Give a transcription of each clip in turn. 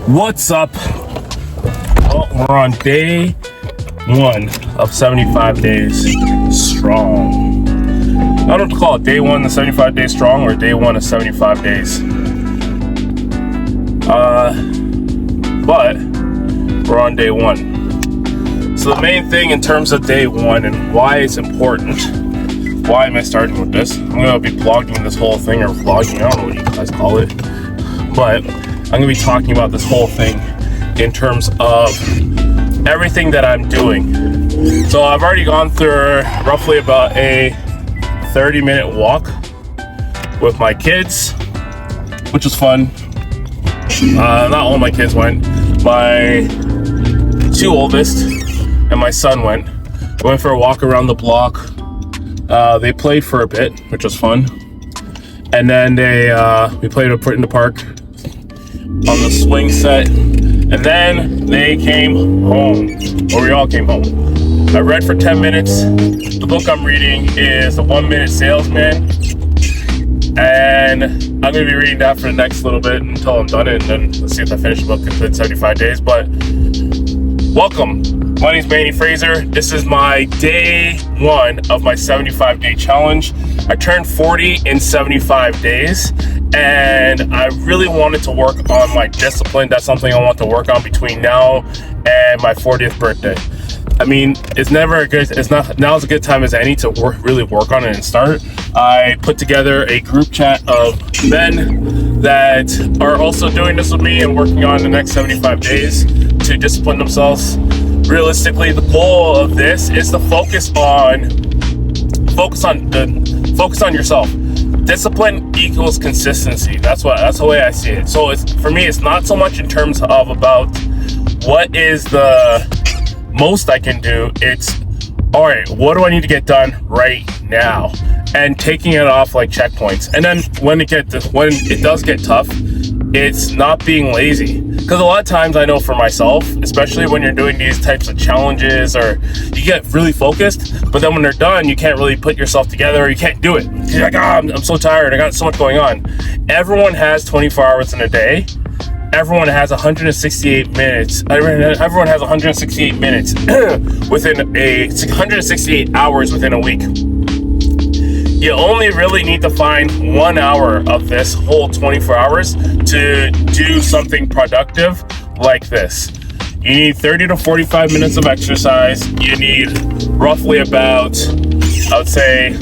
What's up? Well, we're on day 1 of 75 days strong. I don't know to call it day 1 of 75 days strong or day 1 of 75 days. But we're on day 1. So the main thing in terms of day 1 and why it's important, why am I starting with this? I'm going to be vlogging this whole thing, or vlogging, I don't know what you guys call it. But I'm going to be talking about this whole thing in terms of everything that I'm doing. So I've already gone through roughly about a 30-minute walk with my kids, which was fun. Not all my kids went. My 2 oldest and my son went. We went for a walk around the block. They played for a bit, which was fun. And then we played in the park on the swing set. And then they came home, or we all came home. I read for 10 minutes. The book I'm reading is The 1 Minute Salesman. And I'm going to be reading that for the next little bit until I'm done it. And then let's see if I finish the book in 75 days. But welcome. My name's Manny Fraser. This is my day 1 of my 75-day challenge. I turned 40 in 75 days. And I really wanted to work on my discipline. That's something I want to work on between now and my 40th birthday. I mean, now's a good time as any to really work on it and start. I put together a group chat of men that are also doing this with me and working on the next 75 days to discipline themselves. Realistically, the goal of this is to focus on yourself. Discipline equals consistency. That's the way I see it. So for me, it's not so much in terms of about what is the most I can do. It's all right, what do I need to get done right now, and taking it off like checkpoints. And then when it does get tough, it's not being lazy. Because a lot of times I know for myself, especially when you're doing these types of challenges, or you get really focused, but then when they're done, you can't really put yourself together, or you can't do it. You're like, I'm so tired, I got so much going on. Everyone has 24 hours in a day. Everyone has 168 minutes. Everyone has 168 minutes within 168 hours within a week. You only really need to find 1 hour of this whole 24 hours to do something productive like this. You need 30 to 45 minutes of exercise. You need roughly about, I would say,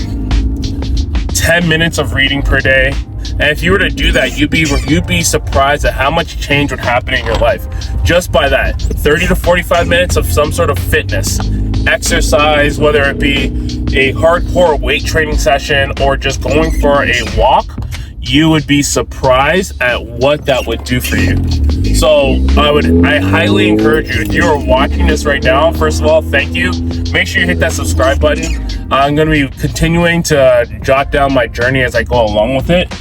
10 minutes of reading per day. And if you were to do that, you'd be surprised at how much change would happen in your life just by that. 30 to 45 minutes of some sort of fitness, exercise, whether it be a hardcore weight training session or just going for a walk, you would be surprised at what that would do for you. So I highly encourage you, if you are watching this right now, first of all, thank you. Make sure you hit that subscribe button. I'm going to be continuing to jot down my journey as I go along with it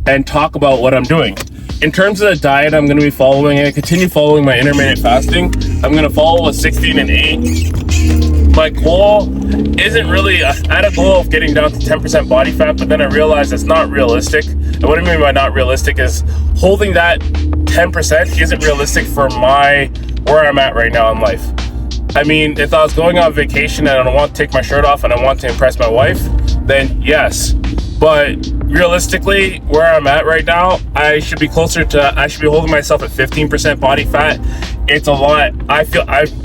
and talk about what I'm doing. In terms of the diet I'm going to be following, I continue following my intermittent fasting. I'm going to follow a 16 and 8. My goal isn't really, I had a goal of getting down to 10% body fat, but then I realized it's not realistic. And what I mean by not realistic is holding that 10% isn't realistic for where I'm at right now in life. I mean, if I was going on vacation and I don't want to take my shirt off and I want to impress my wife, then yes. But realistically, where I'm at right now, I should be holding myself at 15% body fat. It's a lot. I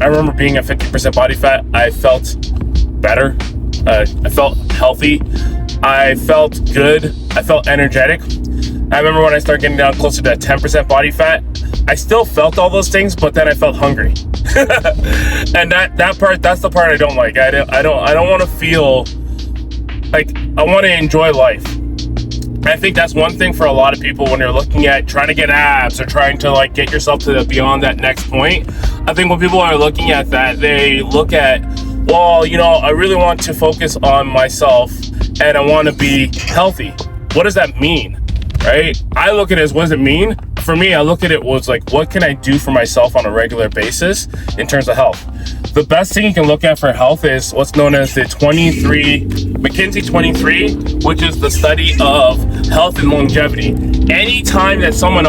remember being at 50% body fat. I felt better. I felt healthy. I felt good. I felt energetic. I remember when I started getting down closer to that 10% body fat, I still felt all those things, but then I felt hungry. And that's the part I don't like. I don't want to feel like, I want to enjoy life. I think that's one thing for a lot of people when you're looking at trying to get abs or trying to like get yourself to beyond that next point. I think when people are looking at that, they look at, well, I really want to focus on myself and I want to be healthy. What does that mean? Right? I look at it as, what does it mean? For me, I look at it was like, what can I do for myself on a regular basis in terms of health? the best thing you can look at for health is what's known as the McKinsey 23, which is the study of health and longevity. Anytime that someone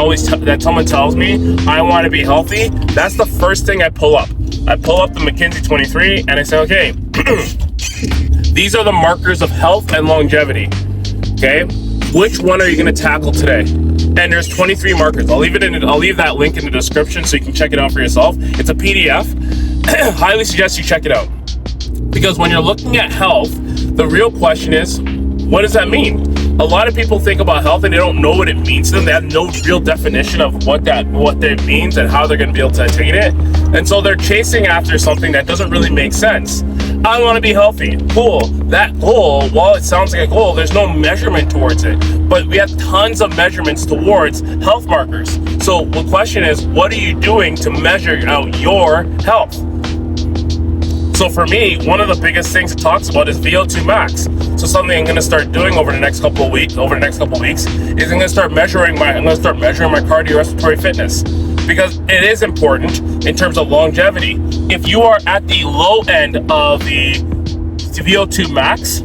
tells me I want to be healthy, that's the first thing I pull up. I pull up the McKinsey 23 and I say, okay, these are the markers of health and longevity. Okay, which one are you going to tackle today? And there's 23 markers. I'll leave that link in the description so you can check it out for yourself. It's a PDF. Highly suggest you check it out, because when you're looking at health, the real question is, what does that mean? A lot of people think about health and they don't know what it means to them. They have no real definition of what that means and how they're going to be able to attain it. And so they're chasing after something that doesn't really make sense. I want to be healthy. Cool. That goal, while it sounds like a goal, there's no measurement towards it. But we have tons of measurements towards health markers. So the question is, what are you doing to measure out your health? So for me, one of the biggest things it talks about is VO2 max. So something I'm going to start doing over the next couple of weeks, is I'm going to start measuring my cardiorespiratory fitness, because it is important in terms of longevity. If you are at the low end of the VO2 max,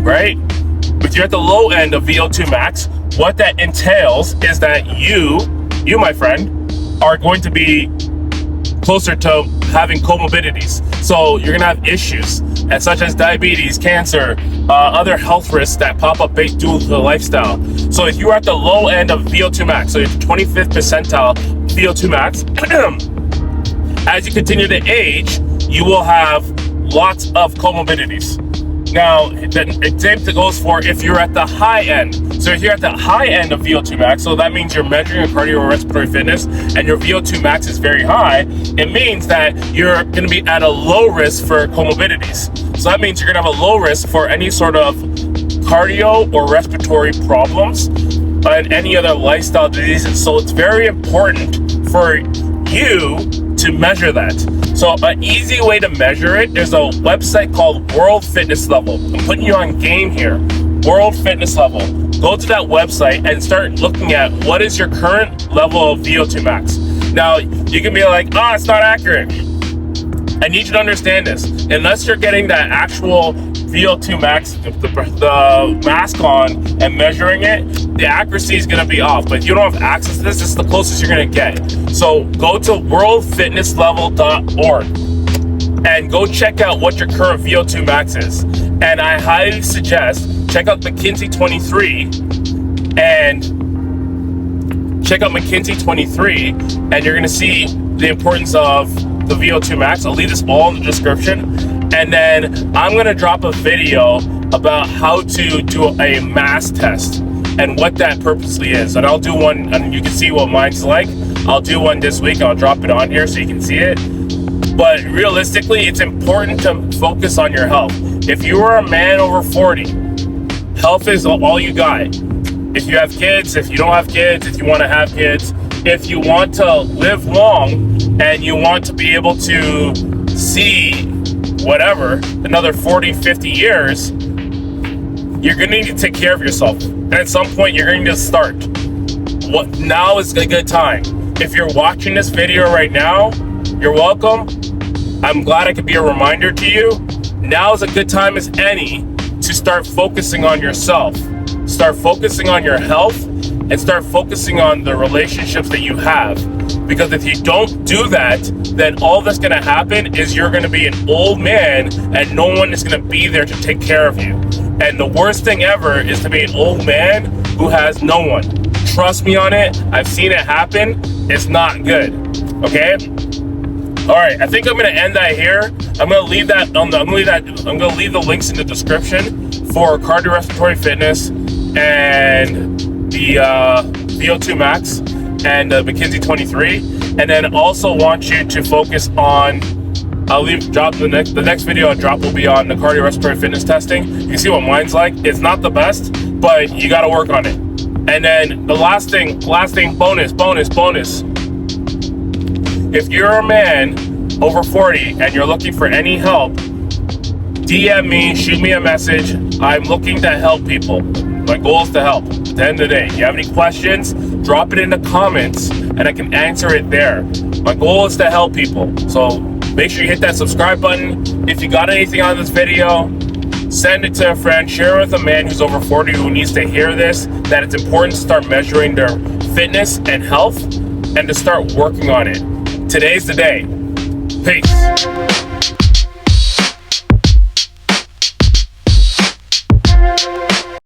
right? If you're at the low end of VO2 max, what that entails is that you, my friend, are going to be closer to having comorbidities. So you're gonna have issues such as diabetes, cancer, other health risks that pop up due to the lifestyle. So if you're at the low end of VO2 max, so you're 25th percentile VO2 max, as you continue to age, you will have lots of comorbidities. Now, the same thing goes for if you're at the high end. So if you're at the high end of VO2 max, so that means you're measuring your cardiorespiratory fitness and your VO2 max is very high, it means that you're going to be at a low risk for comorbidities. So that means you're going to have a low risk for any sort of cardio or respiratory problems and any other lifestyle diseases. So it's very important for you to measure that. So an easy way to measure it, there's a website called World Fitness Level. I'm putting you on game here. World Fitness Level. Go to that website and start looking at what is your current level of VO2 max. Now, you can be like, it's not accurate. I need you to understand this. Unless you're getting that actual VO2 max, the mask on and measuring it, the accuracy is going to be off. But if you don't have access to this, this is the closest you're going to get. So go to worldfitnesslevel.org and go check out what your current VO2 max is. And I highly suggest check out McKinsey 23 and you're going to see the importance of the VO2 max. I'll leave this all in the description. And then I'm going to drop a video about how to do a mass test and what that purposely is. And I'll do one, and you can see what mine's like. I'll do one this week. I'll drop it on here so you can see it. But realistically, it's important to focus on your health. If you are a man over 40, health is all you got. If you have kids, if you don't have kids, if you want to have kids, if you want to live long and you want to be able to see whatever, another 40, 50 years, you're going to need to take care of yourself. And at some point, you're going to start. Now is a good time. If you're watching this video right now, you're welcome. I'm glad I could be a reminder to you. Now is a good time as any to start focusing on yourself. Start focusing on your health and start focusing on the relationships that you have. Because if you don't do that, then all that's going to happen is you're going to be an old man and no one is going to be there to take care of you. And the worst thing ever is to be an old man who has no one. Trust me on it. I've seen it happen. It's not good. Okay? All right. I think I'm going to end that here. I'm going to leave that I'm going to leave the links in the description for cardiorespiratory fitness and the VO2 max and McKinsey 23, and then also want you to focus on. The next video I'll drop will be on the cardiorespiratory fitness testing. You can see what mine's like. It's not the best, but you got to work on it. And then the last thing, bonus. If you're a man over 40 and you're looking for any help, DM me, shoot me a message. I'm looking to help people. My goal is to help. At the end of the day, if you have any questions, drop it in the comments and I can answer it there. My goal is to help people. So Make sure you hit that subscribe button. If you got anything on this video, send it to a friend. Share it with a man who's over 40 who needs to hear this, that it's important to start measuring their fitness and health and to start working on it. Today's the day. Peace.